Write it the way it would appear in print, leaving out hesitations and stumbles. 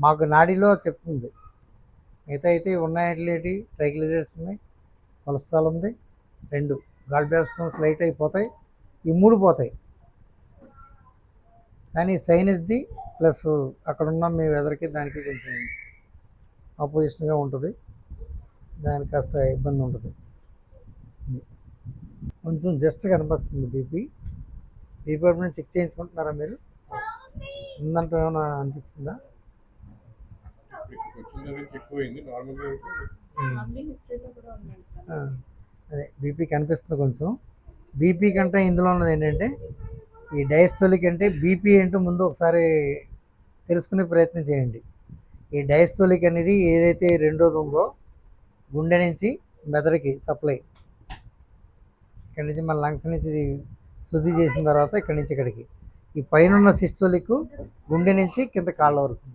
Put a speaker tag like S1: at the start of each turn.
S1: మాకు నాడిలో చెప్తుంది. మిగతా అయితే ఉన్నాయంటే ట్రైగ్లిజరైడ్స్ ఉన్నాయి, కొలెస్ట్రాల్ ఉంది, 2 గాల్ బ్లాడర్ స్టోన్స్ లైట్ అయిపోతాయి, ఈ 3 పోతాయి. కానీ సైనస్ది ప్లస్ అక్కడున్న మీ వెదర్కి దానికి కొంచెం ఆపోజిషన్గా ఉంటుంది, దానికి కాస్త ఇబ్బంది ఉంటుంది. కొంచెం జస్ట్ కనిపిస్తుంది బీపీ అప్పుడు చెక్ చేయించుకుంటున్నారా మీరు? ఉందంటే ఏమైనా అనిపించిందా? అదే బీపీ కనిపిస్తుంది కొంచెం. బీపీ కంటే ఇందులో ఉన్నది ఏంటంటే ఈ డయాస్టోలిక్ అంటే బీపీ ఏంటో ముందు ఒకసారి తెలుసుకునే ప్రయత్నం చేయండి. ఈ డయాస్టోలిక్ అనేది ఏదైతే రెండోది ఉందో గుండె నుంచి మెదడుకి సప్లై, ఇక్కడి నుంచి మన లంగ్స్ నుంచి శుద్ధి చేసిన తర్వాత ఇక్కడి నుంచి ఇక్కడికి, ఈ పైన సిస్టోలిక్ గుండె నుంచి కింద కాళ్ళ వరకు.